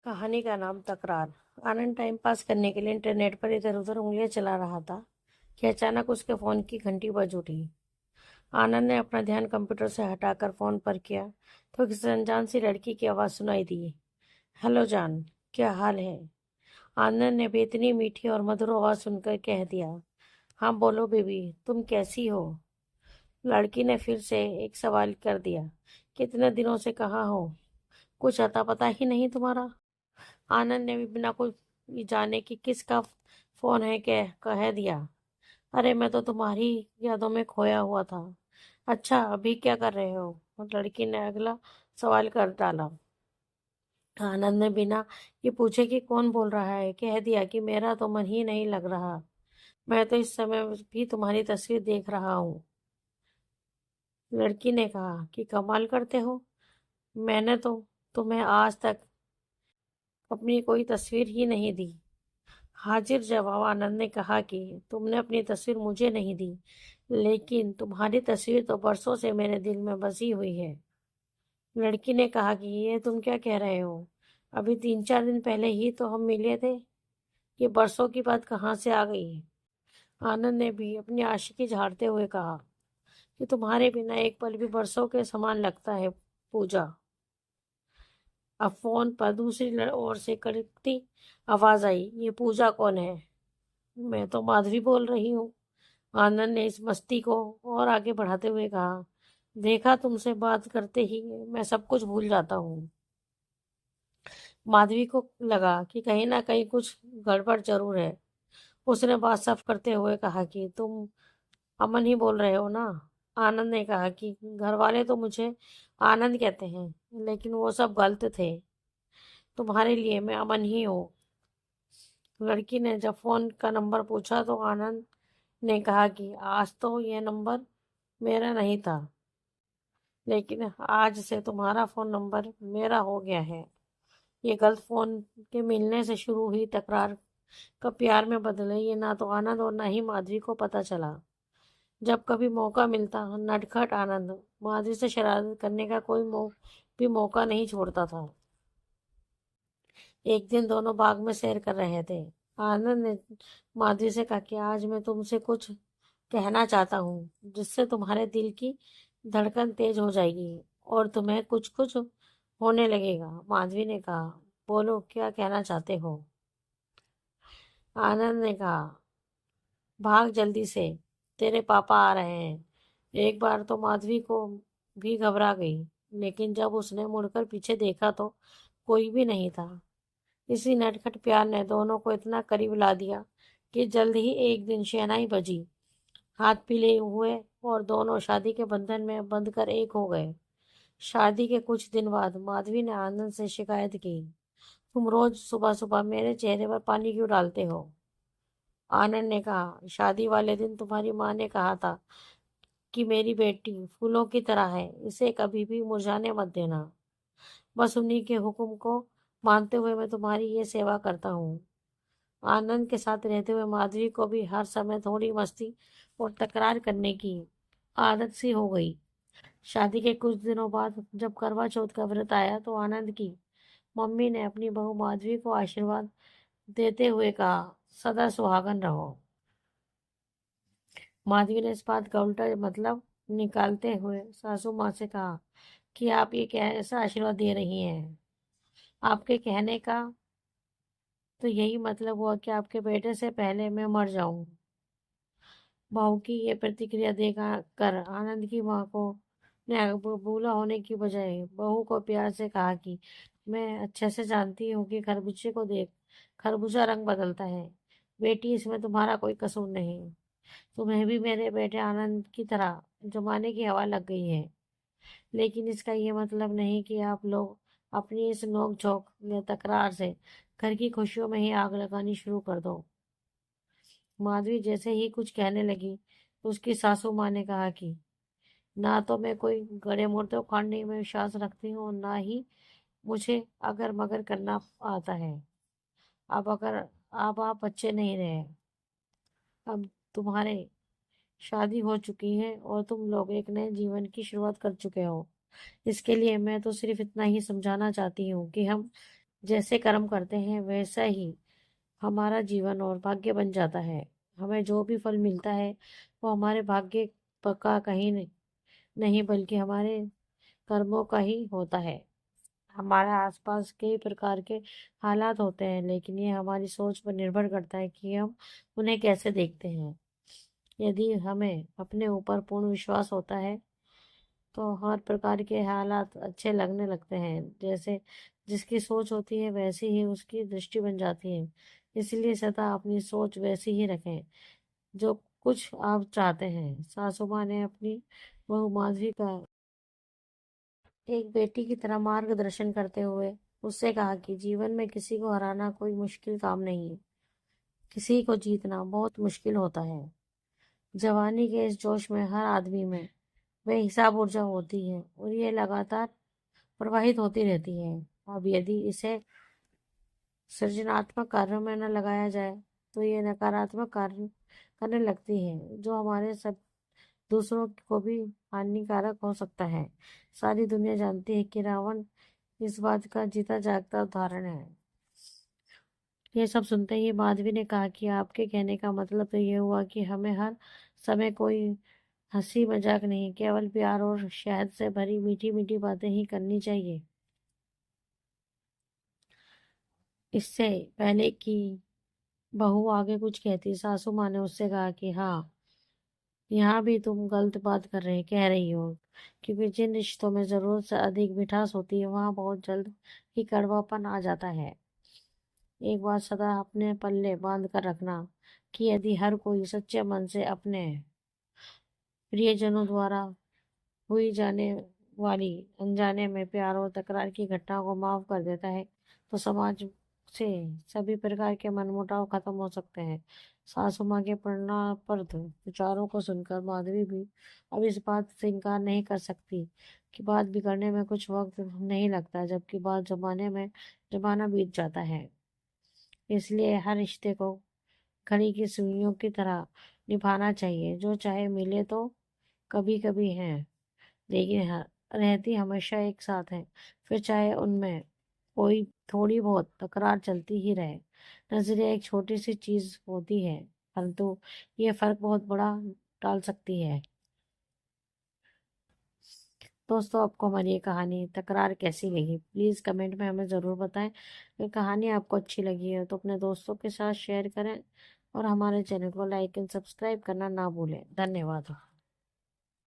कहानी का नाम तकरार। आनंद टाइम पास करने के लिए इंटरनेट पर इधर उधर उंगलियां चला रहा था कि अचानक उसके फोन की घंटी बज उठी। आनंद ने अपना ध्यान कंप्यूटर से हटाकर फोन पर किया तो किसी अनजान सी लड़की की आवाज़ सुनाई दी। हेलो जान, क्या हाल है? आनंद ने बेइतनी मीठी और मधुर आवाज़ सुनकर कह दिया, हाँ बोलो बेबी, तुम कैसी हो? लड़की ने फिर से एक सवाल कर दिया, कितने दिनों से कहाँ हो? कुछ अता पता ही नहीं तुम्हारा। आनंद ने भी बिना कुछ जाने कि किसका फोन है कह दिया, अरे मैं तो तुम्हारी यादों में खोया हुआ था। अच्छा, अभी क्या कर रहे हो? और लड़की ने अगला सवाल कर डाला। आनंद ने बिना ये पूछे कि कौन बोल रहा है कह दिया कि मेरा तो मन ही नहीं लग रहा। मैं तो इस समय भी तुम्हारी तस्वीर देख रहा हूँ। लड़की ने कहा कि कमाल करते हो, मैंने तो तुम्हें आज तक अपनी कोई तस्वीर ही नहीं दी। हाजिर जवाब आनंद ने कहा कि तुमने अपनी तस्वीर मुझे नहीं दी, लेकिन तुम्हारी तस्वीर तो बरसों से मेरे दिल में बसी हुई है। लड़की ने कहा कि ये तुम क्या कह रहे हो? अभी 3-4 दिन पहले ही तो हम मिले थे। ये बरसों की बात कहाँ से आ गई? आनंद ने भी अपनी आशिकी झाड़ते हुए कहा कि तुम्हारे बिना एक पल भी बरसों के समान लगता है। पूजा। अब फोन पर दूसरी ओर से कड़कती आवाज आई, ये पूजा कौन है? मैं तो माधवी बोल रही हूँ। आनंद ने इस मस्ती को और आगे बढ़ाते हुए कहा, देखा, तुमसे बात करते ही मैं सब कुछ भूल जाता हूँ। माधवी को लगा कि कहीं ना कहीं कुछ गड़बड़ जरूर है। उसने बात साफ करते हुए कहा कि तुम अमन ही बोल रहे हो ना? आनंद ने कहा कि घर वाले तो मुझे आनंद कहते हैं, लेकिन वो सब गलत थे। तुम्हारे लिए मैं अमन ही हूँ। लड़की ने जब फोन का नंबर पूछा तो आनंद ने कहा कि आज तो यह नंबर मेरा नहीं था, लेकिन आज से तुम्हारा फोन नंबर मेरा हो गया है। ये गलत फोन के मिलने से शुरू हुई तकरार कब प्यार में बदले, ये ना तो आनंद और ना ही माधवी को पता चला। जब कभी मौका मिलता, नटखट आनंद माधवी से शरारत करने का कोई भी मौका नहीं छोड़ता था। एक दिन दोनों बाग में सैर कर रहे थे। आनंद ने माधवी से कहा कि आज मैं तुमसे कुछ कहना चाहता हूँ, जिससे तुम्हारे दिल की धड़कन तेज हो जाएगी और तुम्हें कुछ कुछ होने लगेगा। माधवी ने कहा, बोलो, क्या कहना चाहते हो? आनंद ने कहा, भाग जल्दी से, तेरे पापा आ रहे हैं। एक बार तो माधवी को भी घबरा गई, लेकिन जब उसने मुड़कर पीछे देखा तो कोई भी नहीं था। इसी नटखट प्यार ने दोनों को इतना करीब ला दिया कि जल्द ही एक दिन शहनाई बजी, हाथ पीले हुए और दोनों शादी के बंधन में बंध कर एक हो गए। शादी के कुछ दिन बाद माधवी ने आनंद से शिकायत की, तुम रोज सुबह सुबह मेरे चेहरे पर पानी क्यों डालते हो? आनंद ने कहा, शादी वाले दिन तुम्हारी माँ ने कहा था कि मेरी बेटी फूलों की तरह है, इसे कभी भी मुरझाने मत देना। बस उन्हीं के हुक्म को मानते हुए मैं तुम्हारी ये सेवा करता हूँ। आनंद के साथ रहते हुए माधवी को भी हर समय थोड़ी मस्ती और तकरार करने की आदत सी हो गई। शादी के कुछ दिनों बाद जब करवा चौथ का व्रत आया तो आनंद की मम्मी ने अपनी बहू माधवी को आशीर्वाद देते हुए कहा, सदा सुहागन रहो। माधवी ने इस बात का उल्टा मतलब निकालते हुए सासू माँ से कहा कि आप ये कैसा आशीर्वाद दे रही हैं? आपके कहने का तो यही मतलब हुआ कि आपके बेटे से पहले मैं मर जाऊं। बहू की ये प्रतिक्रिया देखा कर आनंद की माँ को ने बूला होने की बजाय बहू को प्यार से कहा कि मैं अच्छे से जानती हूँ कि खरबूजे को देख खरबूजा रंग बदलता है। बेटी, इसमें तुम्हारा कोई कसूर नहीं। तुम्हें भी मेरे बेटे आनंद की तरह जमाने की हवा लग गई है, लेकिन इसका ये मतलब नहीं कि आप लोग अपनी इस नोक झोंक या तकरार से घर की खुशियों में ही आग लगानी शुरू कर दो। माधवी जैसे ही कुछ कहने लगी तो उसकी सासू माँ ने कहा कि ना तो मैं कोई गड़े मुर्दे उखाड़ने में विश्वास रखती हूँ, ना ही मुझे अगर मगर करना आता है। अब आप बच्चे नहीं रहे, अब तुम्हारे शादी हो चुकी है और तुम लोग एक नए जीवन की शुरुआत कर चुके हो। इसके लिए मैं तो सिर्फ इतना ही समझाना चाहती हूँ कि हम जैसे कर्म करते हैं वैसा ही हमारा जीवन और भाग्य बन जाता है। हमें जो भी फल मिलता है वो हमारे भाग्य का कहीं नहीं बल्कि हमारे कर्मों का ही होता है। हमारे आसपास कई प्रकार के हालात होते हैं, लेकिन ये हमारी सोच पर निर्भर करता है कि हम उन्हें कैसे देखते हैं। यदि हमें अपने ऊपर पूर्ण विश्वास होता है तो हर प्रकार के हालात अच्छे लगने लगते हैं। जैसे जिसकी सोच होती है वैसी ही उसकी दृष्टि बन जाती है। इसलिए सदा अपनी सोच वैसी ही रखें जो कुछ आप चाहते हैं। सासू माँ ने अपनी बहू माधवी का एक बेटी की तरह मार्गदर्शन करते हुए उससे कहा कि जीवन में किसी को हराना कोई मुश्किल काम नहीं है, किसी को जीतना बहुत मुश्किल होता है। जवानी के इस जोश में हर आदमी में बेहिसाब ऊर्जा होती है और ये लगातार प्रवाहित होती रहती है। अब यदि इसे सृजनात्मक कार्यों में न लगाया जाए तो ये नकारात्मक कार्य करने लगती है, जो हमारे सब दूसरों को भी हानिकारक हो सकता है। सारी दुनिया जानती है कि रावण इस बात का जीता जागता उदाहरण है। ये सब सुनते ही माधवी ने कहा कि आपके कहने का मतलब तो ये हुआ कि हमें हर समय कोई हंसी मजाक नहीं, केवल प्यार और शहद से भरी मीठी मीठी बातें ही करनी चाहिए। इससे पहले कि बहू आगे कुछ कहती, सासू माँ ने उससे कहा कि हाँ, यहाँ भी तुम गलत बात कह रही हो, क्योंकि जिन रिश्तों में जरूरत से अधिक मिठास होती है वहाँ बहुत जल्द ही कड़वापन आ जाता है। एक बात सदा अपने पल्ले बांध कर रखना कि यदि हर कोई सच्चे मन से अपने प्रियजनों द्वारा हुई जाने वाली अनजाने में प्यार और तकरार की घटना को माफ कर देता है तो समाज से सभी प्रकार के मनमुटाव खत्म हो सकते हैं। सासू माँ के प्रेरणापर्द विचारों को सुनकर माधवी भी अब इस बात से इनकार नहीं कर सकती कि बात बिगड़ने में कुछ वक्त नहीं लगता, जबकि बात जमाना बीत जाता है। इसलिए हर रिश्ते को घड़ी की सुइयों की तरह निभाना चाहिए, जो चाहे मिले तो कभी कभी है, लेकिन रहती हमेशा एक साथ है। फिर चाहे उनमें कोई थोड़ी बहुत तकरार चलती ही रहे। नजरिया एक छोटी सी चीज होती है, परंतु ये फर्क बहुत बड़ा डाल सकती है। दोस्तों, आपको हमारी ये कहानी तकरार कैसी लगी प्लीज़ कमेंट में हमें ज़रूर बताएं। अगर कहानी आपको अच्छी लगी है तो अपने दोस्तों के साथ शेयर करें और हमारे चैनल को लाइक एंड सब्सक्राइब करना ना भूलें। धन्यवाद।